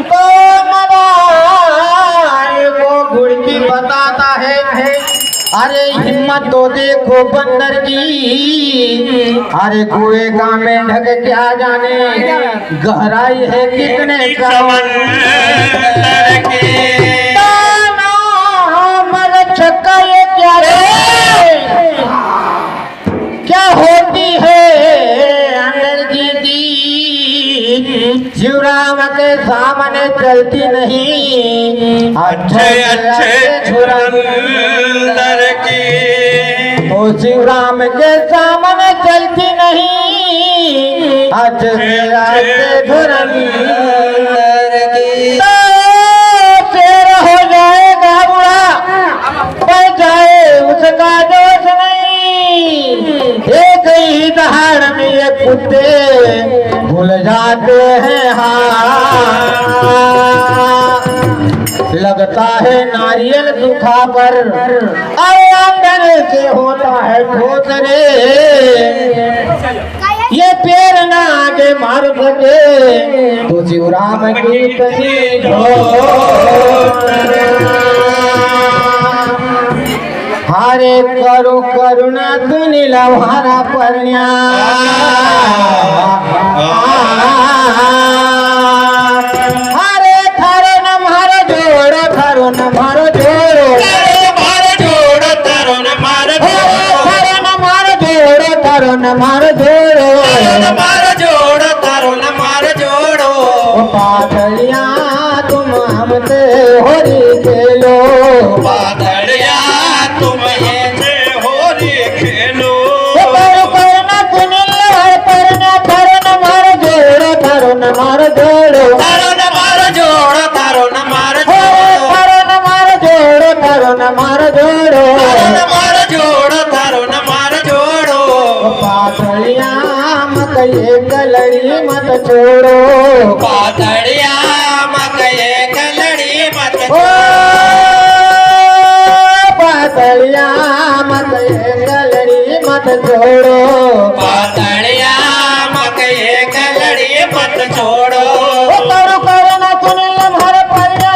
तो मला वो घुड़की बताता है अरे हिम्मत तो देखो बंदर की, अरे कुएं में ढक क्या जाने गहराई है कितने समंदर की। छक्का ये क्या क्या होती है अंदर की दी शिवराम के सामने चलती नहीं अच्छे अच्छे धुरंधर की। तो शिवराम के सामने चलती नहीं अच्छे अच्छे धुरंधर की। शेर हो जाएगा बुरा पर जाए उसका दोष नहीं, एक ही दहाड़ में ये कुत्ते भूल जाते हैं लगता है नारियल सूखा पर अंदर से होता है ठोस रे, ये पैर ना आगे मार सके तो शिवराम की कहीं हारे करो करुणा सुनील हमारा परण्या हारे थारो न मारो जोड़ो थारो न मारो जोड़ो थारो न मारो जोड़ो थारो न मारो जोड़ो थारो न मारो जोड़ो थारो न मारो जोड़ो। पातलिया तुम हमसे होरी खेलो पातलिया तुम हमसे होरी खेलो। थारो न मारो जोड़ो थारो न मारो जोड़ो थारो न मारो जोड़ो थारो न मारो थारो न मारो जोड़ो थारो न मारो जोड़ो थारो न मारो जोड़ो। पातलिया मकई कलड़ी मत छोड़ो पातलिया मकई कलड़ी मत पातलिया मकई कलड़ी मत छोड़ो पातलिया मकई कलड़ी मत छोड़ो। करो करो ना सुनील मारो परिया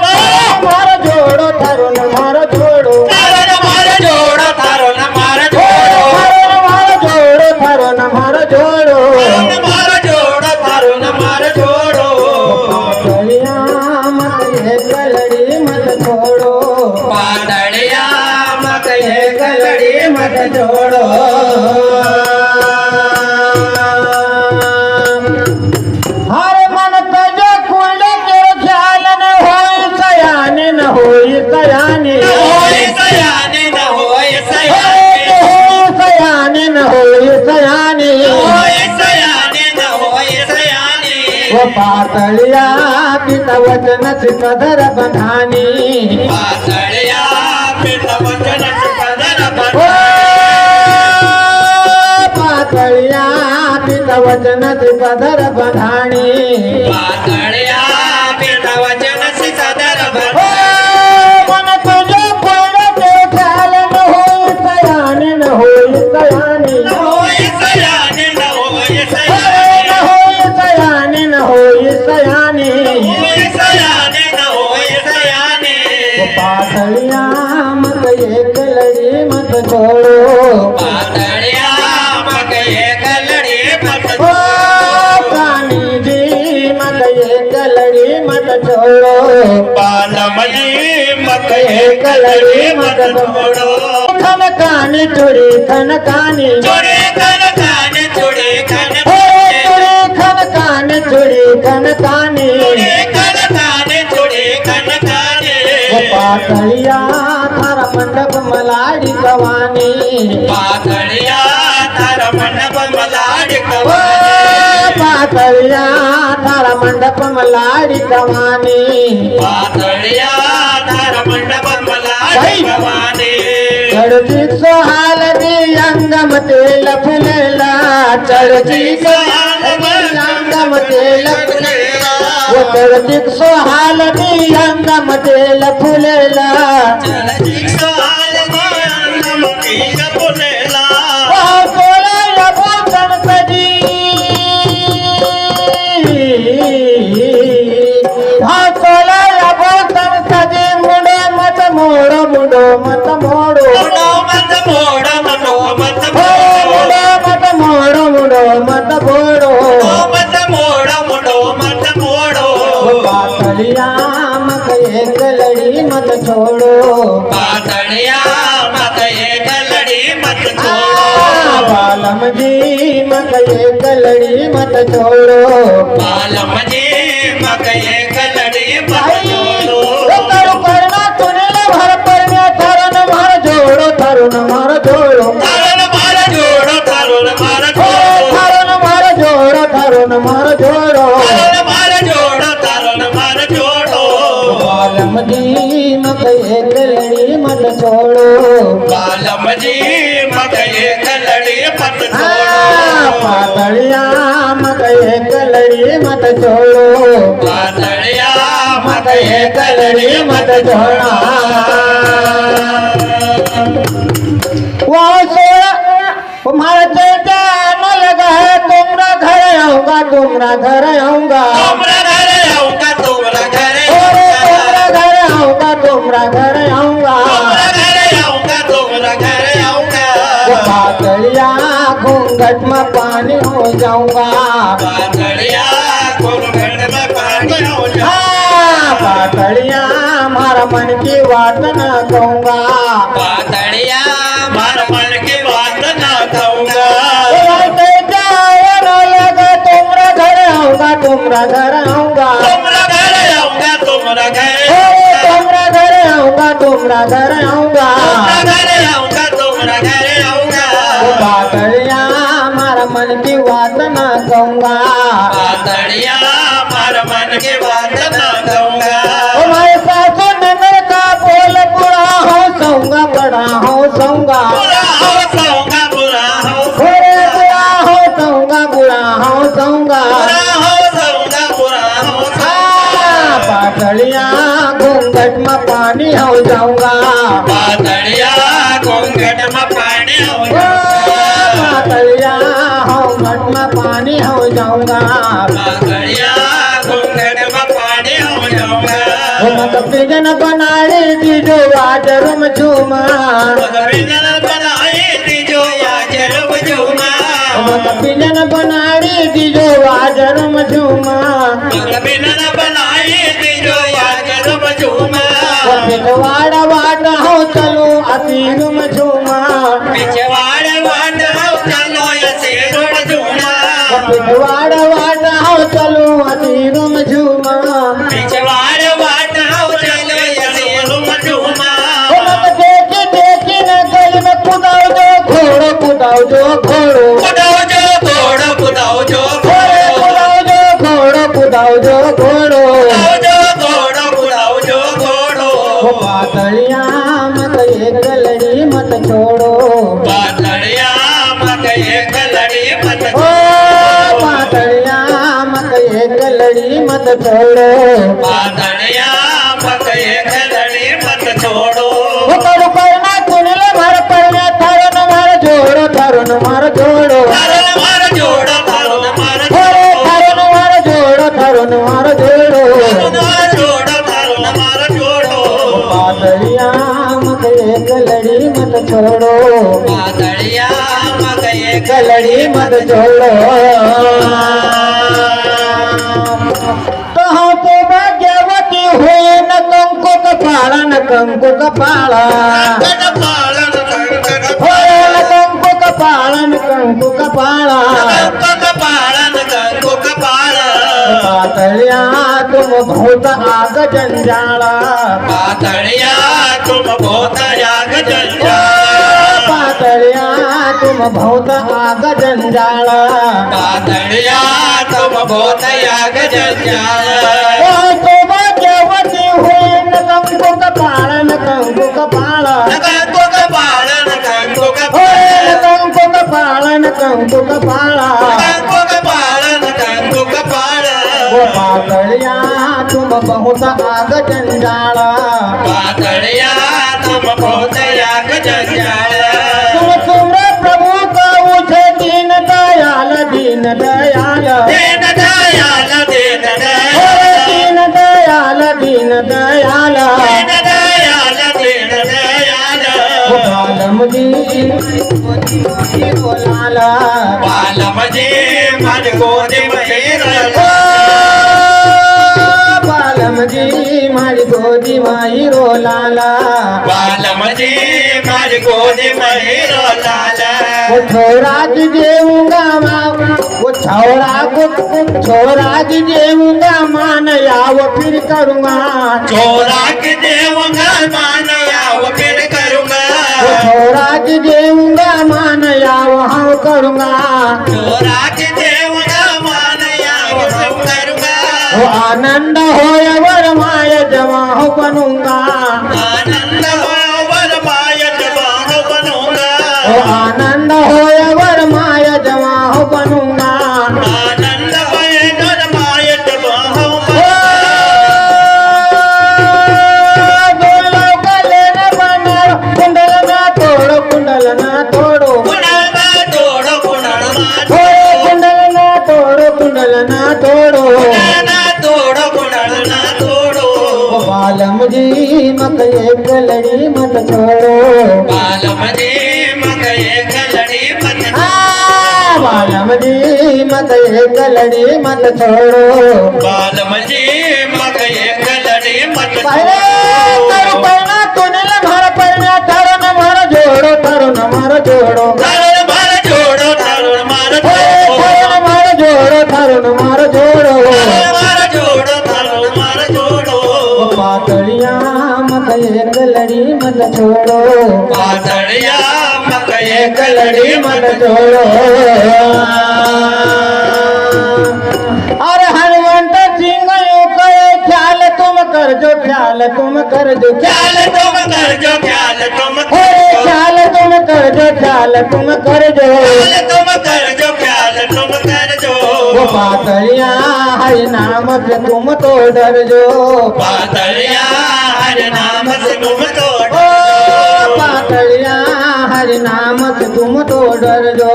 मारो जोड़ो थारो न मारो जोड़ो थारो न मारो जोड़ो थारो न मारो जोड़ो थारो न मारो जोड़ो थारो न मारो जोड़ो। पातलिया मकई कलड़ी मत छोड़ो पातलिया मकई कलड़ी मत छोड़ो। हर मन तजो कुंड के ख्याल न होई सयाने न होई सयाने होय सयाने न होय सयाने सयाने न होई सयाने होय सयाने न होय सयाने। वो पातलिया पिता वचन सिकदर बंधानी पातलिया पिता वचन सिकदर ओ पातलिया पिता वचन सिकदर बंधानी पातलिया पिता वचन सिकदर ओ मन तुझो कोण के ख्याल न होई सयाने न होई सयाने होय सयाने न होय न सयाने होई सयाने न होई सयाने होय सयाने न होय सयाने। पातलिया मत एक लड़ी मत छोड़ो पातलिया मकई कलड़ी मत ओ कानी जी मत एक लड़ी मत छोड़ो पालमली मकई कलड़ी मत छोड़ो। खन कानी चुड़ी खन कानी चुड़ी कन कान चुड़ी कन चुड़ी खन कानी चुड़ी खन कानी चुड़ी कन कान चुड़ी कन काने। वो पातलिया थारा मंडप मलाड़ी कवानी पातलिया तार मंडप मलाड ओ कवाने। पातलिया थारा मंडप मलाड़ी कवानी पातलिया तार मंडप मलाड कवाने। चढ़ती सोहाल दी अंगम तेल फुलेला चढ़ती सोहाल दी अंगम तेल फुलेला वो चढ़ती सोहाल दी अंगम तेल फुलेला चलती सोहाल दी अंगम तेल फुलेला। ओ तोला या बोतन सजी हाँ पातलिया मत एक लड़ी मत छोड़ो पातड़िया मत एक लड़ी मत छोड़ो बालम जी मत एक लड़ी मत छोड़ो बालम जी मत एक लड़ी मत छोड़ो करू करना तूने भर पर थरुन मार जोड़ो थरुन मार जोड़ो तरुण मार जोड़ो तरुण मार जोड़ो थरुन मार जोड़ो थरुन मार जोड़ो तरुण मार जोड़ो तरुण मार जोड़ो बालम जी मत एक लड़ी मत छोड़ो बालम जी मत एक लड़ी मत हाँ, छोड़ो पातलिया मत एक लड़ी मत छोड़ो पातड़िया मत एक लड़ी मत छोड़ना वहाँ सोया तुम्हारा चेता न लगा है तुमरा घर आऊंगा तुमरा घर आऊंगा तुमरा घर आऊंगा तुमरा घर तुमरा आऊंगा घर आऊंगा तुमरा घर आऊंगा तुमरा घर आऊंगा तुमरा घर आऊंगा पातलिया घूंघट में पानी हो जाऊंगा पातड़िया घूंघट में पानी हो जाऊंगा हाँ, पातलिया हमारा मन की बात न कहूंगा पातड़िया मार मन की बात ना कहूंगा तुमरा घर आऊंगा तुमरा घर आऊंगा तुमरा घर आऊंगा तुमरा घर तुमरा घर आऊंगा तुमरा घर आऊंगा तुमरा घर आऊंगा तुमरा घर आऊंगा पातलिया हमारा मन की बात न कहूंगा पातड़िया मार मन की बात ना कहूंगा हमारे सासू नंदर का बोल बुरा हो सऊंगा बड़ा हो सऊंगा बुरा हो सऊंगा बुरा हो बुरा हो सऊंगा बुरा हो सऊंगा बुरा हो सऊंगा बुरा हो हाँ, पातलिया घूंघट में पानी हो जाऊंगा पातड़िया घूंघट में पानी हो ओ, जाऊंगा पातलिया घूंघट में पानी हो जाऊंगा पातड़िया घूंघट में पानी हो जाऊंगा मत पिजन बनाए दीजो आज रूम झूमा बिना बनाए तीजो आज रब झूमा मत पिजन बनाए दीजो आज रूम झूमा बिना बनाए तीजो आज रब झूमा पिछवाड़ा वाट हो चलो अति रूम झूमा पिछवाड़ वाट हो चलो ऐसे रोड झूमा पिछवाड़ा वाट हो चलो अति रूम झूमा पिछवाड़ वाट हो चलो ऐसे रूम झूमा मत देखी देखी न गली में कुदाओ जो घोड़ो कुदाओ जो घोड़ो कुदाओ जो घोड़ो कुदाओ जो घोड़ो कुदाओ जो घोड़ो घोड़ो कुदाओ जो घोड़ो पातलिया मत एक लड़ी मत छोड़ो पातड़िया मत एक लड़ी मत ओ पातलिया मत एक लड़ी मत छोड़ो पातड़िया मत एक लड़ी मत छोड़ो करू करना कुनले भर पड़ने थरुन मार जोड़ो थरुन मार जोड़ो तरुण मार जोड़ो तरुण मार अरे थरुन मार जोड़ो थरुन मार जोड़ो जोड़ो तरुण मार जोड़ो पातलिया मत एक लड़ी मत छोड़ो पातड़िया मत एक लड़ी मत छोड़ो कहाँ को भाग्यवती हुई न कंकु कपाला न कंकु कपाला पालन होए न कंकु कपाला न कंकु कपाला पालन कपाल पातलिया तुम बहुत आग जंजाला पातड़िया तुम बहुत याग जंजाल पातलिया तुम बहुत आग जंजाला पातड़िया तुम बहुत याग जंजाल को भाग्यवती हुई न कंकु कपाला न कंकु कपाला कंकु कपालन कंकु होए न कपाल कंकु कपाला न कंकु कपाला कंकु कपालन कंकु कपाल वो पातलिया तुम बहुत आग जंजाला पातड़िया तुम बहुत याग जंजाल तुमरे प्रभु का उठे दीन दयाल दीन दयाल दीन दयाल दीन अरे दयाल दीन दयाल दीन दयाल दीन दयाल दीन दयाल वो बालम जी बोलाला बालम जी मन गोद में ओ गोदी माई रो लाला बालमजी माझी गोदी महिरो लाला वो छोरा की देऊंगा माँ वो छोरा की देऊंगा मान आओ फिर करूँगा चोरा के देऊंगा मान आओ फिर करूंगा वो छोरा की देऊंगा मान आओ हाँ करूँगा चोरा के देऊंगा मान आओ हम करूंगा वो आनंद हो वर माय जवा हो बनूंगा आनंद हो वर माया जवान बनूंगा वो आनंद हो वर माय जवा हो बनूंगा आनंद होए नर माया जवान बोलो गले न बनाओ कुंडल ना तोड़ो कुंडल ना तोड़ो कुणाला जोड़ो कुणाला कुंडल ना तोड़ो कुंडल ना तोड़ो ना तोड़ो कुणाला तोड़ो बालम जी मत एक लड़ी मत छोड़ो बालमजी मकये कलड़ी मत बालम जी मत एक लड़ी मत छोड़ो बालमजी मकये कलड़ी मत पहले करो पहना तुनिल भर पहना थरो न मार जोड़ो थरो न मार जोड़ो तरुण मार जोड़ो तरुण मार थरो न मार जोड़ो थरो न मार जोड़ो मार जोड़ो तरुण मार जोड़ो पातड़िया मत एक लड़ी मत छोड़ो पातड़िया मकये एक लड़ी मत छोड़ो अरे हनुमंत सिंह यो कहे ख्याल तुम कर जो ख्याल तुम कर जो ख्याल तुम कर जो ख्याल तुम हे ख्याल तुम कर जो ख्याल तुम कर जो ख्याल तुम कर जो ख्याल तुम कर जो वो पातड़िया हरि नाम से तुम तो डर जो पातड़िया हर नाम से तुम तो ओ पातड़िया हरि नाम से तुम तो डर जो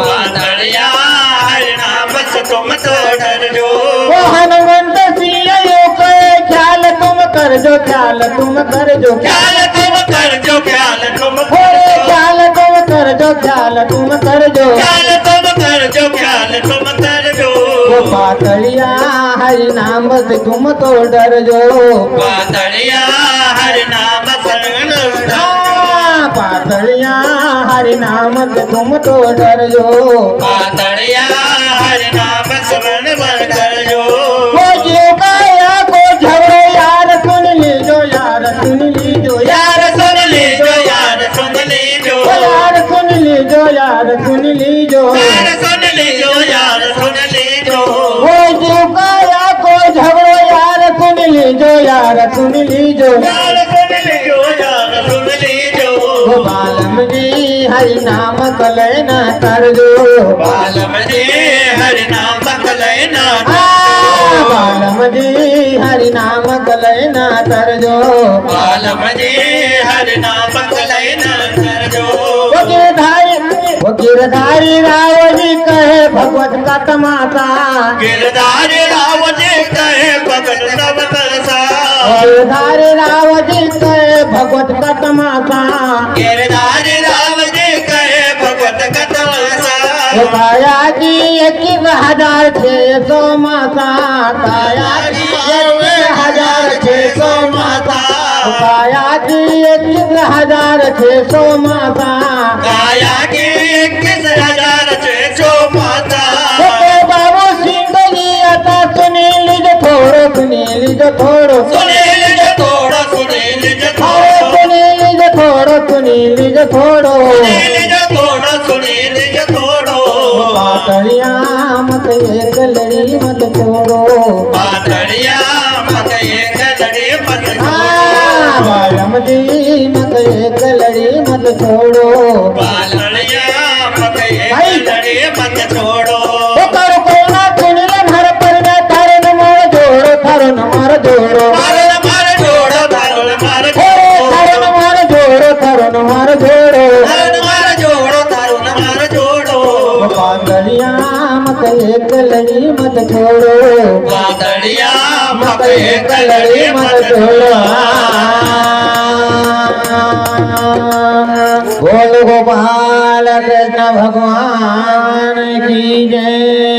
पातड़िया हर नाम से तुम तो डर जो वो हनुमंत सिंह यो कहे ख्याल तुम कर जो ख्याल तुम कर जो ख्याल तुम कर जो ख्याल तुम हे कर जो ख्याल तुम कर जो ख्याल तुम कर जो ख्याल तुम कर जो ख्याल तुम कर जो वो पातड़िया हरि नाम से तुम तो डर जो पातड़िया हर नाम से पातड़िया हरि नाम से तुम तो डर जो पातड़िया हर नाम स्मरण बन कर जो वो जीव काया को झगड़ो यार सुन लीजो यार सुन लीजो यार सुन लीजो यार सुन लीजो यार सुन लीजो यार सुन लीजो यार सुन लीजो यार सुन लीजो वो जीव काया को झगड़ो यार सुन लीजो यार सुन लीजो यार सुन लीजो यार सुन लीजो वो बालम जी हरि नाम कले न कर जो बालम जी हरि नाम बकलय ना बालम जी हरि नाम कले न कर जो बालम जी हरि नाम बकलय ना कर जो वो गिरधारी राव जी कहे भगवत का तमाशा गिरधारी राव जी कहे भगत सब तरसा गिरधारी राव जी कहे भगवत का तमाशा गिरधारी राव जी कहे भगवत का तमाशा वो काया जी 21,600 माता काया जी 21,600 माता काया जी 21,600 माता काया की 21,600 माता बाबू सिंह जी आता सुनील जो थोड़ो सुनील जो थोड़ो सुनील जो थोड़ो सुनील जो अरे थोड़ो सुनील जो थोड़ो सुनील जो थोड़ो सुनील जो थोड़ो सुनील जो थोड़ो पातड़िया मत एक लड़ी मत छोड़ो पातड़िया मत एक लड़ी मत बालम जी मत एक लड़ी मत छोड़ो पातड़िया मत एक लड़ी मत छोड़ो वो करो कोना सुनील भर पर में थारे न मार जोड़ो थारो न मार जोड़ो मार मार जोड़ो तारुण मार थारो न मार जोड़ो थारो न मार जोड़ो तारुण मार जोड़ो तारुण मार जोड़ो पातड़िया मत एक लड़ी मत छोड़ो पातड़िया मत एक लड़ी मत छोड़ो बोल गोपाल कृष्ण भगवान की जय।